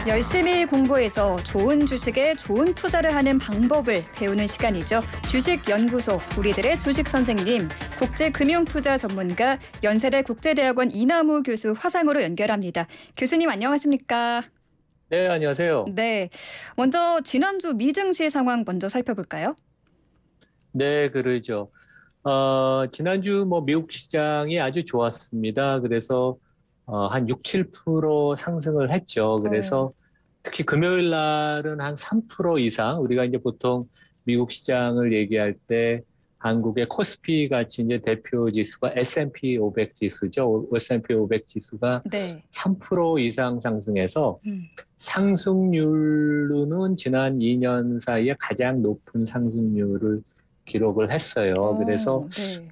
열심히 공부해서 좋은 주식에 좋은 투자를 하는 방법을 배우는 시간이죠. 주식연구소 우리들의 주식 선생님, 국제금융투자 전문가 연세대 국제대학원 이남우 교수 화상으로 연결합니다. 교수님 안녕하십니까? 네, 안녕하세요. 네, 먼저 지난주 미증시 상황 먼저 살펴볼까요? 네, 그러죠. 지난주 미국 시장이 아주 좋았습니다. 그래서 한 6, 7% 상승을 했죠. 그래서 특히 금요일 날은 한 3% 이상, 우리가 이제 보통 미국 시장을 얘기할 때 한국의 코스피 같이 이제 대표 지수가 S&P 500 지수죠. S&P 500 지수가 네. 3% 이상 상승해서 상승률로는 지난 2년 사이에 가장 높은 상승률을 기록을 했어요. 그래서 네.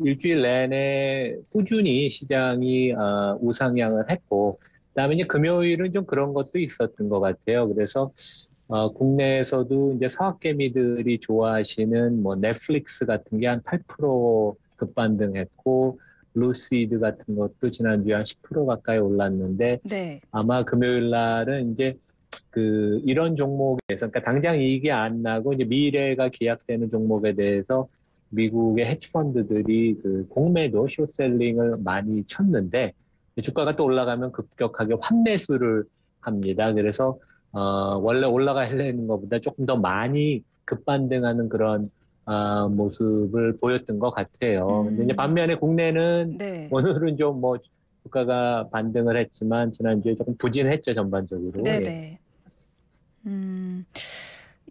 일주일 내내 꾸준히 시장이 우상향을 했고, 그다음에 이제 금요일은 좀 그런 것도 있었던 것 같아요. 그래서 국내에서도 이제 서학개미들이 좋아하시는 넷플릭스 같은 게 한 8% 급반등했고, 루시드 같은 것도 지난주에 한 10% 가까이 올랐는데, 네. 아마 금요일 날은 이제 이런 종목에서, 그러니까 당장 이익이 안 나고 이제 미래가 기약되는 종목에 대해서 미국의 헤지펀드들이 공매도 숏셀링을 많이 쳤는데, 주가가 또 올라가면 급격하게 환매수를 합니다. 그래서 원래 올라가려는 것보다 조금 더 많이 급반등하는 그런 모습을 보였던 것 같아요. 근데 이제 반면에 국내는 네. 오늘은 좀 주가가 반등을 했지만 지난주에 조금 부진했죠, 전반적으로. 네네.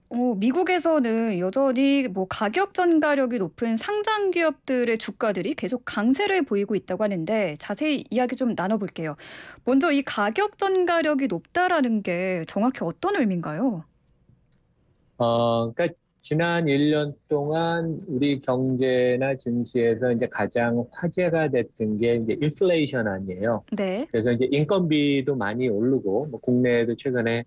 미국에서는 여전히 가격 전가력이 높은 상장 기업들의 주가들이 계속 강세를 보이고 있다고 하는데 자세히 이야기 좀 나눠볼게요. 먼저 이 가격 전가력이 높다라는 게 정확히 어떤 의미인가요? 그러니까 지난 1년 동안 우리 경제나 증시에서 이제 가장 화제가 됐던 게 이제 인플레이션 아니에요. 네. 그래서 이제 인건비도 많이 오르고, 국내에도 최근에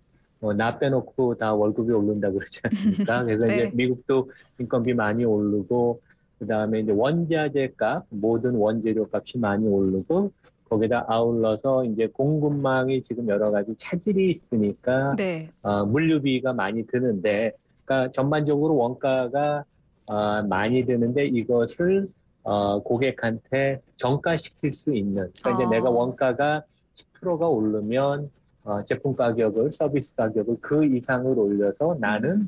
나 빼놓고 다 월급이 오른다 그러지 않습니까? 그래서 네. 이제 미국도 인건비 많이 오르고, 그 다음에 이제 원자재 값, 모든 원재료 값이 많이 오르고, 거기다 아울러서 이제 공급망이 지금 여러 가지 차질이 있으니까, 네. 물류비가 많이 드는데, 그러니까 전반적으로 원가가 많이 드는데 이것을 고객한테 정가시킬 수 있는. 그러니까 이제 내가 원가가 10%가 오르면 제품 가격을, 서비스 가격을 그 이상을 올려서 나는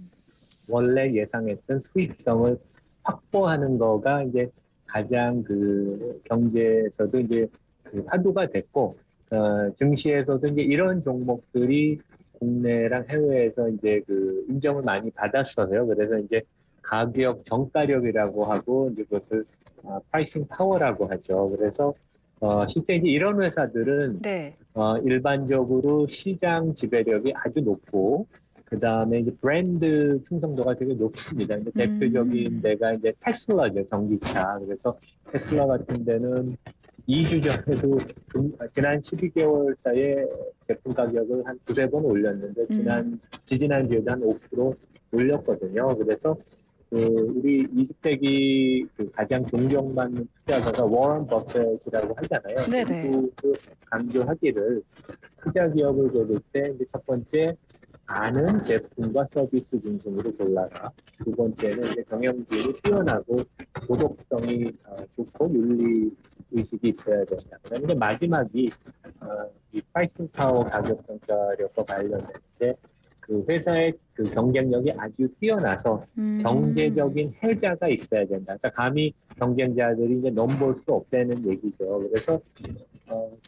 원래 예상했던 수익성을 확보하는 거가 이제 가장 경제에서도 이제 화두가 됐고, 증시에서도 이제 이런 종목들이 국내랑 해외에서 이제 인정을 많이 받았어요. 그래서 이제 가격 정가력이라고 하고 이제 그것을 프라이싱 파워라고 하죠. 그래서 실제 이제 이런 회사들은 네. 일반적으로 시장 지배력이 아주 높고, 그 다음에 이제 브랜드 충성도가 되게 높습니다. 이제 대표적인 데가 이제 테슬라죠, 전기차. 그래서 테슬라 같은 데는 2주 전에도 지난 12개월 사이에 제품 가격을 한 두세 번 올렸는데 지지난주에도 한 5% 올렸거든요. 그래서 우리 20세기 가장 존경받는 투자자가 워런 버핏이라고 하잖아요. 네네. 미국도 강조하기를 투자 기업을 고를 때 이제 첫 번째 아는 제품과 서비스 중심으로 골라라. 두 번째는 이제 경영진이 뛰어나고 도덕성이 좋고 윤리 의식이 있어야 된다. 그다음에 이제 마지막이 이 프라이싱 파워 가격 평가력과 관련된데 회사의 경쟁력이 아주 뛰어나서 경제적인 해자가 있어야 된다. 그러니까 감히 경쟁자들이 이제 넘볼 수 없다는 얘기죠. 그래서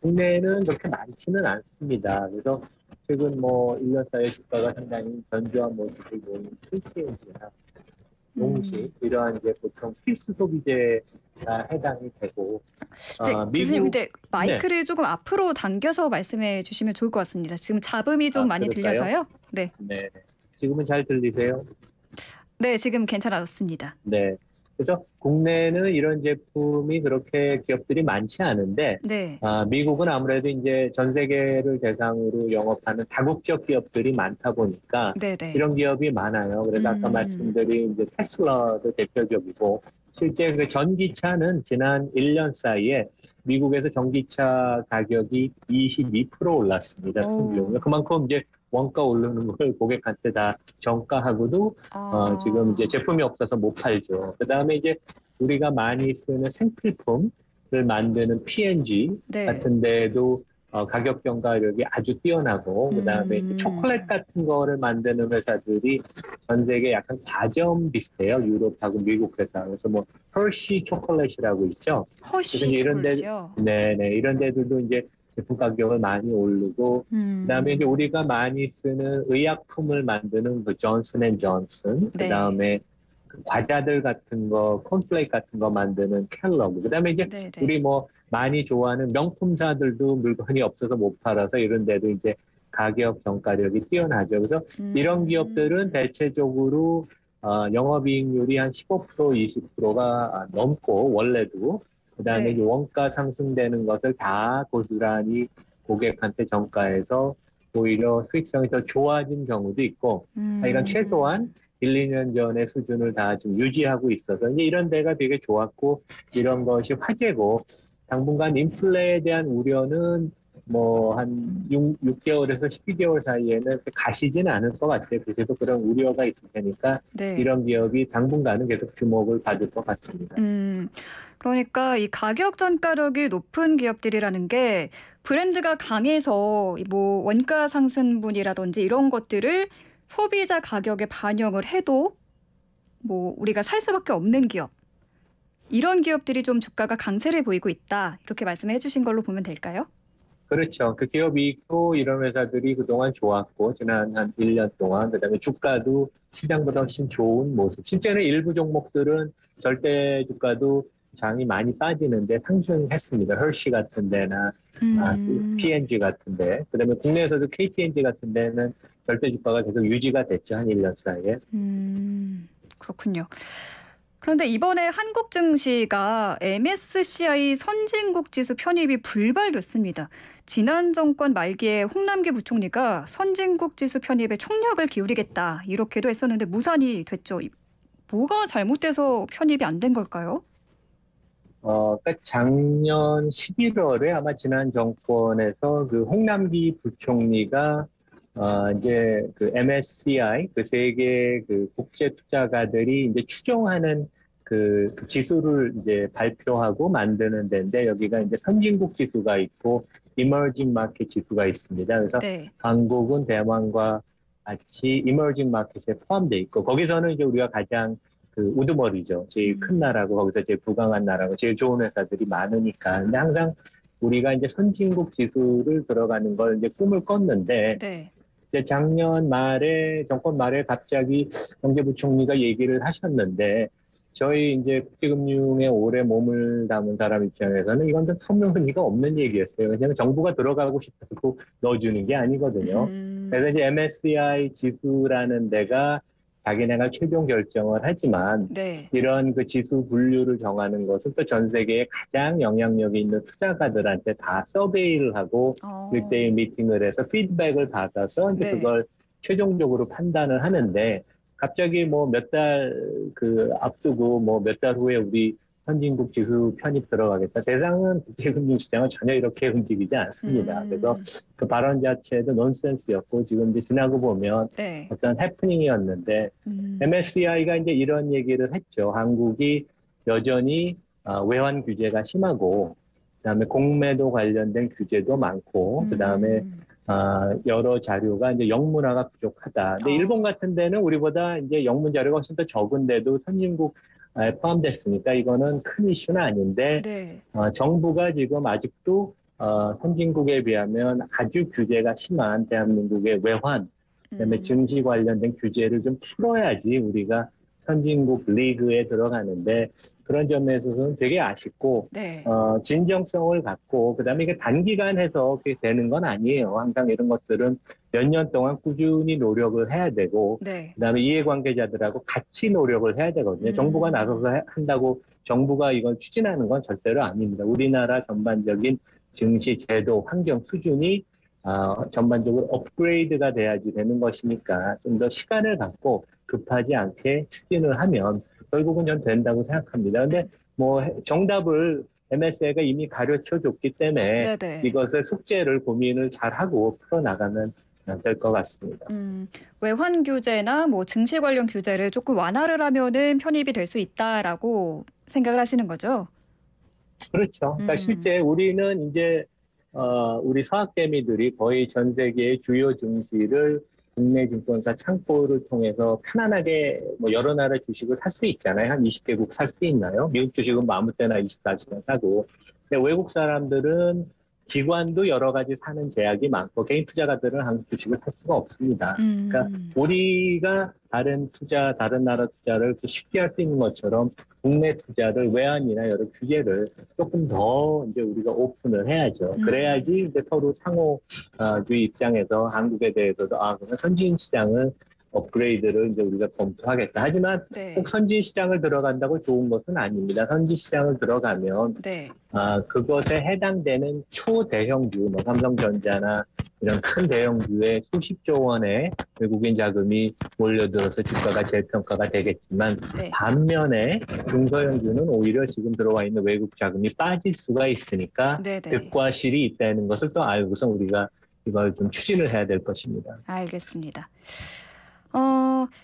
국내는 그렇게 많지는 않습니다. 그래서 최근 1년 사이에 주가가 상당히 견조한 모습을 보이는 TCM이나 농식 이러한 이제 보통 필수 소비재가 해당이 되고 네, 교수님 근데 네. 마이크를 조금 앞으로 당겨서 말씀해 주시면 좋을 것 같습니다. 지금 잡음이 좀 많이 그럴까요? 들려서요. 네. 네. 지금은 잘 들리세요? 네, 지금 괜찮아졌습니다. 네. 그래서 국내는 이런 제품이 그렇게 기업들이 많지 않은데, 네. 미국은 아무래도 이제 전 세계를 대상으로 영업하는 다국적 기업들이 많다 보니까 네네. 이런 기업이 많아요. 그래서 아까 말씀드린 이제 테슬라도 대표적이고, 실제 그 전기차는 지난 1년 사이에 미국에서 전기차 가격이 22% 올랐습니다. 오. 그만큼 이제 원가 오르는 걸 고객한테 다 전가하고도 지금 이제 제품이 없어서 못 팔죠. 그다음에 이제 우리가 많이 쓰는 생필품을 만드는 P&G 네. 같은 데도 가격 경과력이 아주 뛰어나고 그다음에 초콜릿 같은 거를 만드는 회사들이 전 세계 약간 과점 비슷해요. 유럽하고 미국 회사. 그래서 뭐 허쉬 초콜릿이라고 있죠. 허쉬 그래서 이제 이런 데, 초콜릿이요. 네네, 이런 데들도 이제 제품 가격을 많이 오르고 그다음에 이제 우리가 많이 쓰는 의약품을 만드는 그 존슨 앤 존슨, 네. 그다음에 그 과자들 같은 거, 콘플레이크 같은 거 만드는 켈러그, 그다음에 이제 네, 네. 우리 뭐 많이 좋아하는 명품사들도 물건이 없어서 못 팔아서 이런 데도 이제 가격 경과력이 뛰어나죠. 그래서 이런 기업들은 대체적으로 영업이익률이 한 15%, 20%가 넘고 원래도 그다음에 네. 이제 원가 상승되는 것을 다 고스란히 고객한테 전가해서 오히려 수익성이 더 좋아진 경우도 있고 이런 최소한 1, 2년 전의 수준을 다 좀 유지하고 있어서 이제 이런 데가 되게 좋았고 이런 것이 화제고 당분간 인플레에 대한 우려는 뭐 한 6개월에서 12개월 사이에는 가시지는 않을 것 같아요. 계속 그런 우려가 있을 테니까 네. 이런 기업이 당분간은 계속 주목을 받을 것 같습니다. 그러니까 이 가격 전가력이 높은 기업들이라는 게 브랜드가 강해서 뭐 원가 상승분이라든지 이런 것들을 소비자 가격에 반영을 해도 뭐 우리가 살 수밖에 없는 기업. 이런 기업들이 좀 주가가 강세를 보이고 있다. 이렇게 말씀해 주신 걸로 보면 될까요? 그렇죠. 그 기업 이익도 이런 회사들이 그동안 좋았고 지난 한 1년 동안 그다음에 주가도 시장보다 훨씬 좋은 모습. 실제는 일부 종목들은 절대 주가도 장이 많이 빠지는데 상승했습니다. 헐시 같은 데나 P&G 같은 데. 그다음에 국내에서도 KT&G 같은 데는 절대 주가가 계속 유지가 됐죠. 한 1년 사이에. 그렇군요. 그런데 이번에 한국 증시가 MSCI 선진국 지수 편입이 불발됐습니다. 지난 정권 말기에 홍남기 부총리가 선진국 지수 편입에 총력을 기울이겠다 이렇게도 했었는데 무산이 됐죠. 뭐가 잘못돼서 편입이 안 된 걸까요? 그러니까 작년 11월에 아마 지난 정권에서 그 홍남기 부총리가 이제 그 MSCI 그 세계 그 국제 투자가들이 이제 추종하는 그 지수를 이제 발표하고 만드는 데인데 여기가 이제 선진국 지수가 있고 이머징 마켓 지수가 있습니다. 그래서 네. 한국은 대만과 같이 이머징 마켓에 포함되어 있고 거기서는 이제 우리가 가장 그 우두머리죠. 제일 큰 나라고 거기서 제일 부강한 나라고 제일 좋은 회사들이 많으니까. 근데 항상 우리가 이제 선진국 지수를 들어가는 걸 이제 꿈을 꿨는데 네. 이제 작년 말에 정권 말에 갑자기 경제부총리가 얘기를 하셨는데 저희 이제 국제금융에 오래 몸을 담은 사람 입장에서는 이건 좀 설명의미가 없는 얘기였어요. 왜냐하면 정부가 들어가고 싶다고 넣어주는 게 아니거든요. 그래서 이제 MSCI 지수라는 데가 자기네가 최종 결정을 하지만 네. 이런 그 지수 분류를 정하는 것은 또 전 세계에 가장 영향력이 있는 투자가들한테 다 서베이를 하고 1대1 미팅을 해서 피드백을 받아서 이제 네. 그걸 최종적으로 판단을 하는데 갑자기 뭐 몇 달 그 앞두고 뭐 몇 달 후에 우리 선진국 지수 편입 들어가겠다. 세상은 국제금융시장은 전혀 이렇게 움직이지 않습니다. 그래서 그 발언 자체도 넌센스였고 지금 이제 지나고 보면 네. 어떤 해프닝이었는데 MSCI가 이제 이런 얘기를 했죠. 한국이 여전히 외환 규제가 심하고 그다음에 공매도 관련된 규제도 많고 그다음에 여러 자료가 이제 영문화가 부족하다. 근데 일본 같은 데는 우리보다 이제 영문 자료가 훨씬 더 적은데도 선진국 포함됐으니까 이거는 큰 이슈는 아닌데 네. 정부가 지금 아직도 선진국에 비하면 아주 규제가 심한 대한민국의 외환, 그다음에 증시 관련된 규제를 좀 풀어야지 우리가 선진국 리그에 들어가는데 그런 점에서는 되게 아쉽고 네. 진정성을 갖고 그다음에 이게 단기간 해서 그게 되는 건 아니에요. 항상 이런 것들은 몇 년 동안 꾸준히 노력을 해야 되고 네. 그다음에 이해관계자들하고 같이 노력을 해야 되거든요. 정부가 나서서 한다고 정부가 이걸 추진하는 건 절대로 아닙니다. 우리나라 전반적인 증시 제도 환경 수준이 전반적으로 업그레이드가 돼야지 되는 것이니까 좀 더 시간을 갖고 급하지 않게 추진을 하면 결국은 전 된다고 생각합니다. 근데 뭐 정답을 MSA가 이미 가르쳐 줬기 때문에 네네. 이것을 숙제를 고민을 잘하고 풀어나가면 될 것 같습니다. 외환 규제나 뭐 증시 관련 규제를 조금 완화를 하면은 편입이 될 수 있다라고 생각을 하시는 거죠? 그렇죠. 그러니까 실제 우리는 이제 우리 서학개미들이 거의 전 세계의 주요 증시를 국내 증권사 창구를 통해서 편안하게 뭐 여러 나라 주식을 살 수 있잖아요. 한 20개국 살 수 있나요? 미국 주식은 뭐 아무 때나 24시간 사고. 근데 외국 사람들은 기관도 여러 가지 사는 제약이 많고 개인 투자가들은 한국 주식을 살 수가 없습니다. 그러니까 우리가 다른 나라 투자를 쉽게 할 수 있는 것처럼 국내 투자를 외환이나 여러 규제를 조금 더 이제 우리가 오픈을 해야죠. 그래야지 이제 서로 상호주의 입장에서 한국에 대해서도 그러면 선진 시장을 업그레이드를 이제 우리가 검토하겠다. 하지만 네. 꼭 선진 시장을 들어간다고 좋은 것은 아닙니다. 선진 시장을 들어가면 네. 그것에 해당되는 초대형주, 뭐 삼성전자나 이런 큰 대형주에 수십조 원의 외국인 자금이 몰려들어서 주가가 재평가가 되겠지만 네. 반면에 중소형주는 오히려 지금 들어와 있는 외국 자금이 빠질 수가 있으니까 네네. 득과 실이 있다는 것을 또 알고서 우리가 이걸 좀 추진을 해야 될 것입니다. 알겠습니다.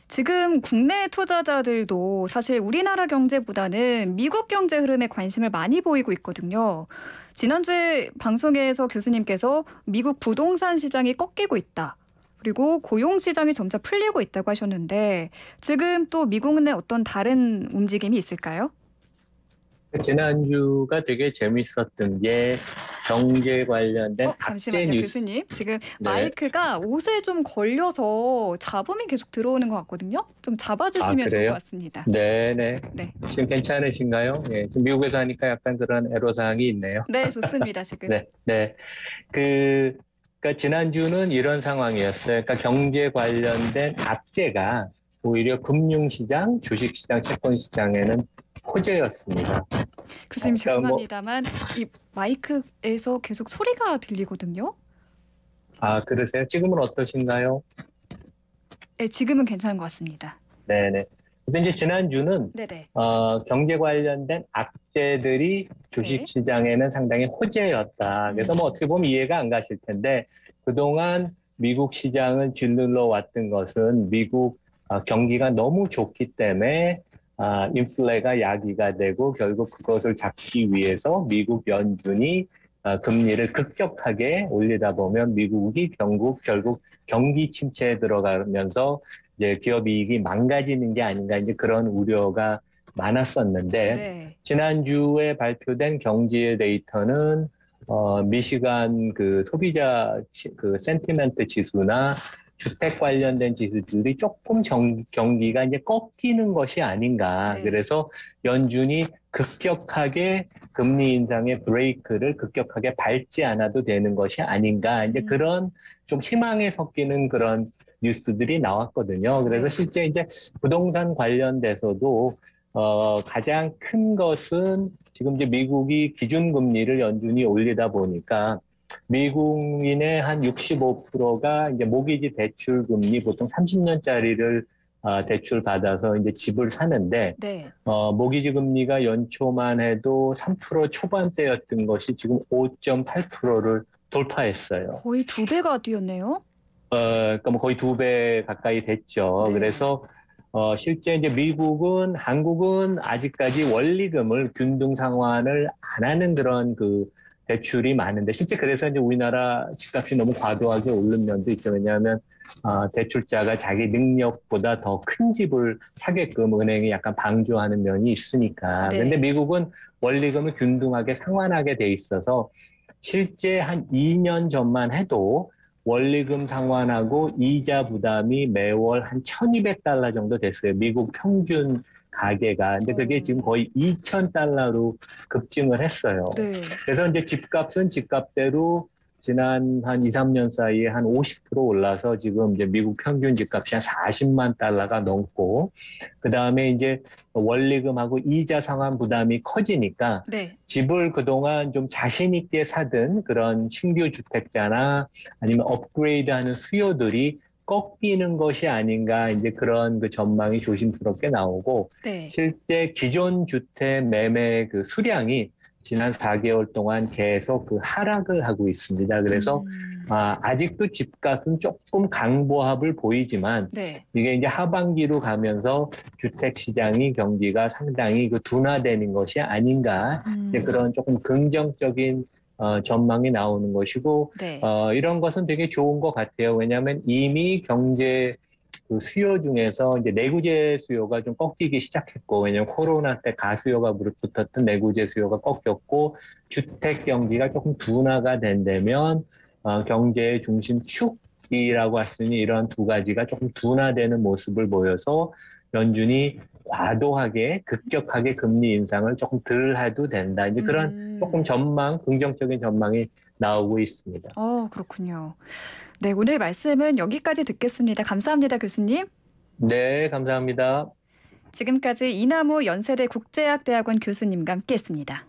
지금 국내 투자자들도 사실 우리나라 경제보다는 미국 경제 흐름에 관심을 많이 보이고 있거든요. 지난주에 방송에서 교수님께서 미국 부동산 시장이 꺾이고 있다. 그리고 고용 시장이 점차 풀리고 있다고 하셨는데 지금 또 미국 내 어떤 다른 움직임이 있을까요? 지난주가 되게 재밌었던 게 경제 관련된 악재 잠시만요, 뉴스. 교수님. 지금 네. 마이크가 옷에 좀 걸려서 잡음이 계속 들어오는 것 같거든요. 좀 잡아주시면 좋을 그래요? 것 같습니다. 네네. 네. 지금 괜찮으신가요? 예, 지금 미국에서 하니까 약간 그런 애로사항이 있네요. 네, 좋습니다, 지금. 네, 네. 그러니까 지난주는 이런 상황이었어요. 그러니까 경제 관련된 악재가 오히려 금융시장, 주식시장, 채권시장에는 호재였습니다. 교수님 그러니까 죄송합니다만 이 마이크에서 계속 소리가 들리거든요. 그러세요? 지금은 어떠신가요? 네, 지금은 괜찮은 것 같습니다. 네네. 그래서 이제 지난주는 네네. 경제 관련된 악재들이 주식시장에는 상당히 호재였다. 그래서 뭐 어떻게 보면 이해가 안 가실 텐데 그동안 미국 시장을 짓눌러 왔던 것은 미국 경기가 너무 좋기 때문에 인플레가 야기가 되고 결국 그것을 잡기 위해서 미국 연준이 금리를 급격하게 올리다 보면 미국이 결국 경기 침체에 들어가면서 이제 기업 이익이 망가지는 게 아닌가 이제 그런 우려가 많았었는데 네. 지난주에 발표된 경제 데이터는 미시간 그 소비자 그 센티멘트 지수나 주택 관련된 지수들이 조금 경기가 이제 꺾이는 것이 아닌가. 네. 그래서 연준이 급격하게 금리 인상의 브레이크를 급격하게 밟지 않아도 되는 것이 아닌가. 이제 그런 좀 희망에 섞이는 그런 뉴스들이 나왔거든요. 그래서 네. 실제 이제 부동산 관련돼서도 가장 큰 것은 지금 이제 미국이 기준금리를 연준이 올리다 보니까 미국인의 한 65%가 이제 모기지 대출 금리 보통 30년짜리를 대출 받아서 이제 집을 사는데 네. 모기지 금리가 연초만 해도 3% 초반대였던 것이 지금 5.8%를 돌파했어요. 거의 2배가 뛰었네요. 그러니까 뭐 거의 2배 가까이 됐죠. 네. 그래서 실제 이제 한국은 아직까지 원리금을 균등 상환을 안 하는 그런 그 대출이 많은데 실제 그래서 이제 우리나라 집값이 너무 과도하게 오른 면도 있죠. 왜냐하면 대출자가 자기 능력보다 더 큰 집을 사게끔 은행이 약간 방조하는 면이 있으니까. 네. 근데 미국은 원리금을 균등하게 상환하게 돼 있어서 실제 한 2년 전만 해도 원리금 상환하고 이자 부담이 매월 한 $1,200 정도 됐어요. 미국 평균 가계가. 근데 그게 지금 거의 $2,000로 급증을 했어요. 네. 그래서 이제 집값은 집값대로 지난 한 2, 3년 사이에 한 50% 올라서 지금 이제 미국 평균 집값이 한 $40만 넘고, 그 다음에 이제 원리금하고 이자 상환 부담이 커지니까 네. 집을 그동안 좀 자신 있게 사든 그런 신규 주택자나 아니면 업그레이드 하는 수요들이 꺾이는 것이 아닌가 이제 그런 그 전망이 조심스럽게 나오고 네. 실제 기존 주택 매매 그 수량이 지난 4개월 동안 계속 그 하락을 하고 있습니다. 그래서 아직도 집값은 조금 강보합을 보이지만 네. 이게 이제 하반기로 가면서 주택 시장이 경기가 상당히 그 둔화되는 것이 아닌가 이제 그런 조금 긍정적인 전망이 나오는 것이고 네. 이런 것은 되게 좋은 것 같아요. 왜냐하면 이미 경제 그 수요 중에서 이제 내구재 수요가 좀 꺾이기 시작했고, 왜냐하면 코로나 때 가수요가 무릎 붙었던 내구재 수요가 꺾였고, 주택 경기가 조금 둔화가 된다면 경제의 중심 축이라고 했으니 이런 두 가지가 조금 둔화되는 모습을 보여서 연준이 과도하게 급격하게 금리 인상을 조금 덜 해도 된다. 이제 그런 조금 긍정적인 전망이 나오고 있습니다. 그렇군요. 네, 오늘 말씀은 여기까지 듣겠습니다. 감사합니다, 교수님. 네, 감사합니다. 지금까지 이남우 연세대 국제학대학원 교수님과 함께했습니다.